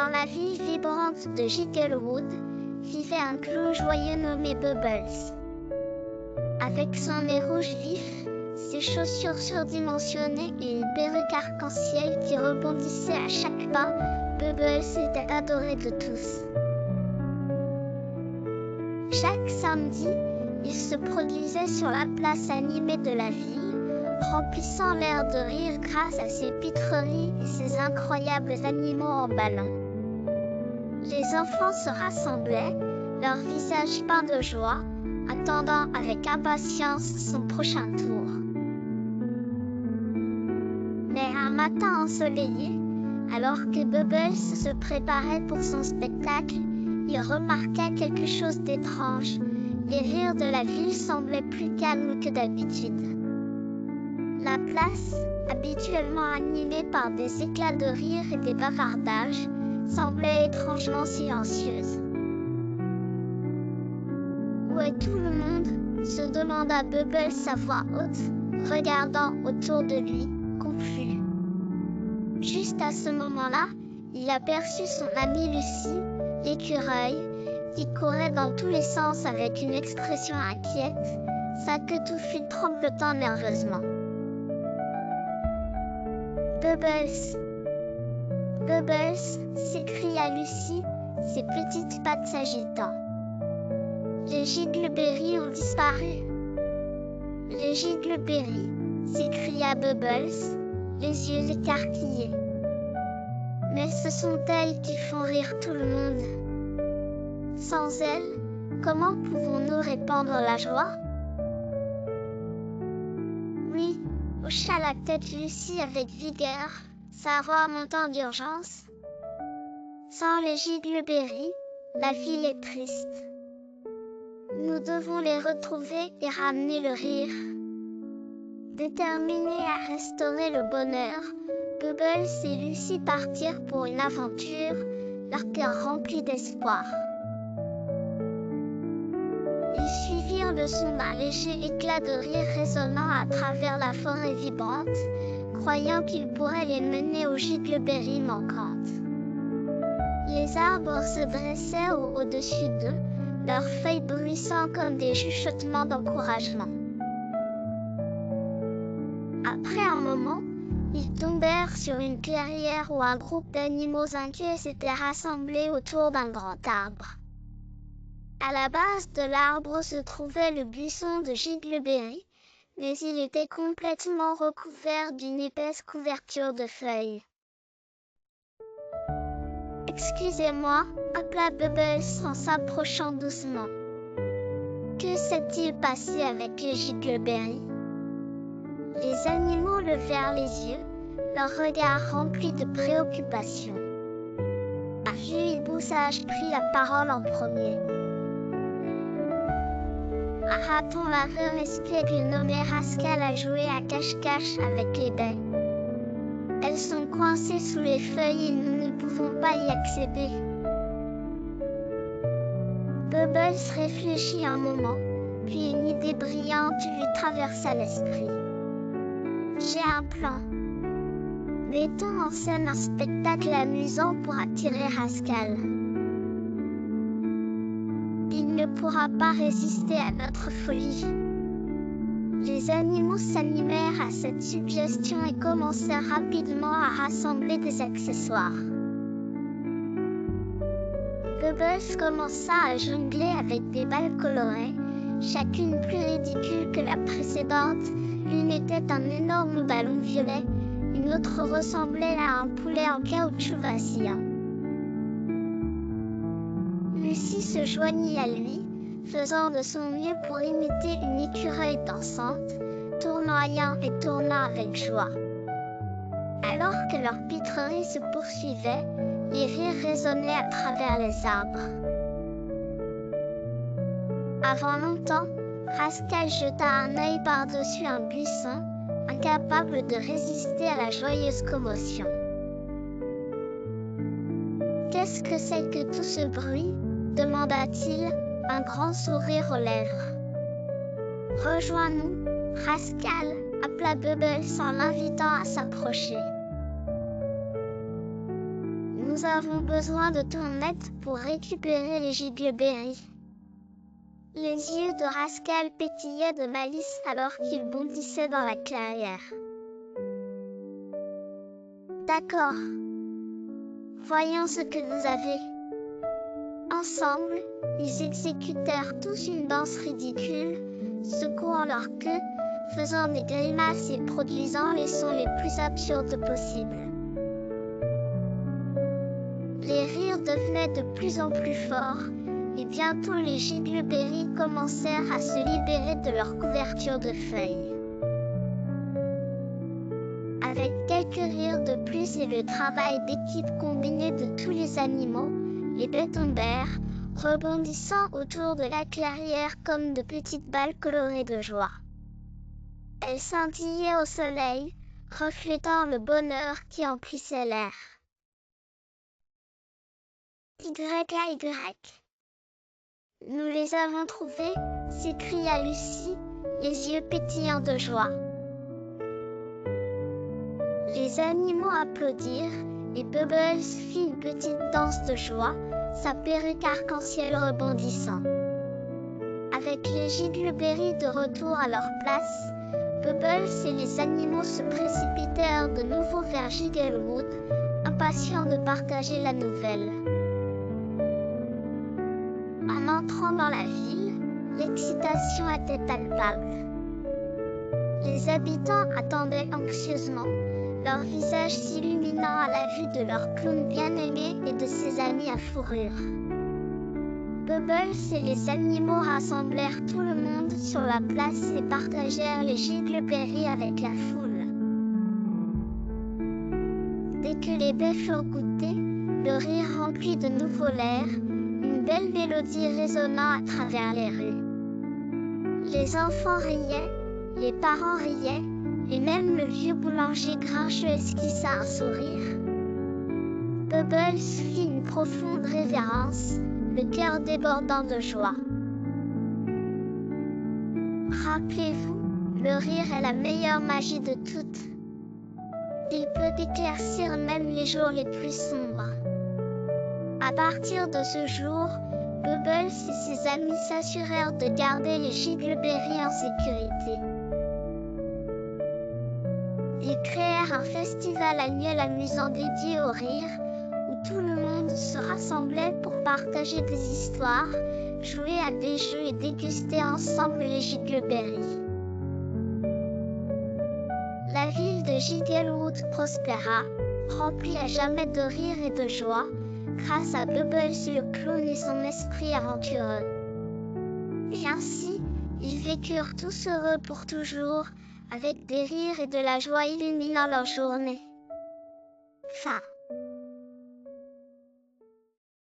Dans la ville vibrante de Gigglewood, vivait un clown joyeux nommé Bubbles. Avec son nez rouge vif, ses chaussures surdimensionnées et une perruque arc-en-ciel qui rebondissait à chaque pas, Bubbles était adoré de tous. Chaque samedi, il se produisait sur la place animée de la ville, remplissant l'air de rire grâce à ses pitreries et ses incroyables animaux en ballon. Les enfants se rassemblaient, leurs visages peints de joie, attendant avec impatience son prochain tour. Mais un matin ensoleillé, alors que Bubbles se préparait pour son spectacle, il remarqua quelque chose d'étrange. Les rires de la ville semblaient plus calmes que d'habitude. La place, habituellement animée par des éclats de rire et des bavardages, semblait étrangement silencieuse. Où est tout le monde? Se demanda Bubbles à voix haute, regardant autour de lui, confus. Juste à ce moment-là, il aperçut son amie Lucie, l'écureuil, qui courait dans tous les sens avec une expression inquiète, sa queue touffue tremblotant nerveusement. Bubbles! Bubbles! S'écria Lucie, ses petites pattes s'agitant. Les Giggleberry ont disparu. Les Giggleberry! S'écria Bubbles, les yeux écarquillés. Mais ce sont elles qui font rire tout le monde. Sans elles, comment pouvons-nous répandre la joie? Oui, hocha la tête Lucie avec vigueur, sa voix montant d'urgence. Sans les Giggleberry, la ville est triste. Nous devons les retrouver et ramener le rire. Déterminés à restaurer le bonheur, Bubbles et Lucie partirent pour une aventure, leur cœur rempli d'espoir. Ils suivirent le son d'un léger éclat de rire résonnant à travers la forêt vibrante, croyant qu'il pourrait les mener aux Giggleberry manquantes. Les arbres se dressaient au-dessus d'eux, leurs feuilles bruissant comme des chuchotements d'encouragement. Après un moment, ils tombèrent sur une clairière où un groupe d'animaux inquiets s'était rassemblé autour d'un grand arbre. À la base de l'arbre se trouvait le buisson de Giggleberry, mais il était complètement recouvert d'une épaisse couverture de feuilles. « Excusez-moi, » appela Bubbles en s'approchant doucement. « Que s'est-il passé avec les Giggleberry ?» Les animaux levèrent les yeux, leur regard rempli de préoccupation. Un vieux hibou-sage prit la parole en premier. Un raton laveur espiègle nommé Rascal a joué à cache-cache avec les baies. Elles sont coincées sous les feuilles et nous ne pouvons pas y accéder. Bubbles réfléchit un moment, puis une idée brillante lui traversa l'esprit. J'ai un plan. Mettons en scène un spectacle amusant pour attirer Rascal. Il ne pourra pas résister à notre folie. Les animaux s'animèrent à cette suggestion et commencèrent rapidement à rassembler des accessoires. Bubbles commença à jongler avec des balles colorées, chacune plus ridicule que la précédente. L'une était un énorme ballon violet, une autre ressemblait à un poulet en caoutchouc vacillant. Lucie se joignit à lui, faisant de son mieux pour imiter une écureuil dansante, tournoyant et tournant avec joie. Alors que leurs pitreries se poursuivaient, les rires résonnaient à travers les arbres. Avant longtemps, Rascal jeta un œil par-dessus un buisson, incapable de résister à la joyeuse commotion. « Qu'est-ce que c'est que tout ce bruit ?» demanda-t-il, un grand sourire aux lèvres. « Rejoins-nous, Rascal !» appela Bubbles en l'invitant à s'approcher. « Nous avons besoin de ton aide pour récupérer les Gigleberry. Les yeux de Rascal pétillaient de malice alors qu'il bondissait dans la clairière. D'accord. Voyons ce que vous avez. Ensemble, ils exécutèrent tous une danse ridicule, secouant leur queue, faisant des grimaces et produisant les sons les plus absurdes possibles. Les rires devenaient de plus en plus forts, et bientôt les Gigleberry commencèrent à se libérer de leur couverture de feuilles. Avec quelques rires de plus et le travail d'équipe combiné de tous les animaux, les baies tombèrent, rebondissant autour de la clairière comme de petites balles colorées de joie. Elles scintillaient au soleil, reflétant le bonheur qui emplissait l'air. Y. Nous les avons trouvés, s'écria Lucie, les yeux pétillants de joie. Les animaux applaudirent, et Bubbles fit une petite danse de joie, sa perruque arc-en-ciel rebondissant. Avec les Gigleberry de retour à leur place, Bubbles et les animaux se précipitèrent de nouveau vers Gigglewood, impatients de partager la nouvelle. En entrant dans la ville, l'excitation était palpable. Les habitants attendaient anxieusement, leur visage s'illuminant à la vue de leur clown bien-aimé et de ses amis à fourrure. Bubbles et les animaux rassemblèrent tout le monde sur la place et partagèrent les Gigleberry avec la foule. Dès que les baies furent goûtées, le rire remplit de nouveau l'air, une belle mélodie résonnant à travers les rues. Les enfants riaient, les parents riaient, et même le vieux boulanger grincheux esquissa un sourire. Bubbles fit une profonde révérence, le cœur débordant de joie. Rappelez-vous, le rire est la meilleure magie de toutes. Il peut éclaircir même les jours les plus sombres. À partir de ce jour, Bubbles et ses amis s'assurèrent de garder les Gigleberry en sécurité. Ils créèrent un festival annuel amusant dédié au rire, où tout le monde se rassemblait pour partager des histoires, jouer à des jeux et déguster ensemble les Gigleberry. La ville de Gigglewood prospéra, remplie à jamais de rire et de joie, grâce à Bubbles le clown et son esprit aventureux. Et ainsi, ils vécurent tous heureux pour toujours, avec des rires et de la joie illuminant leur journée. Fin.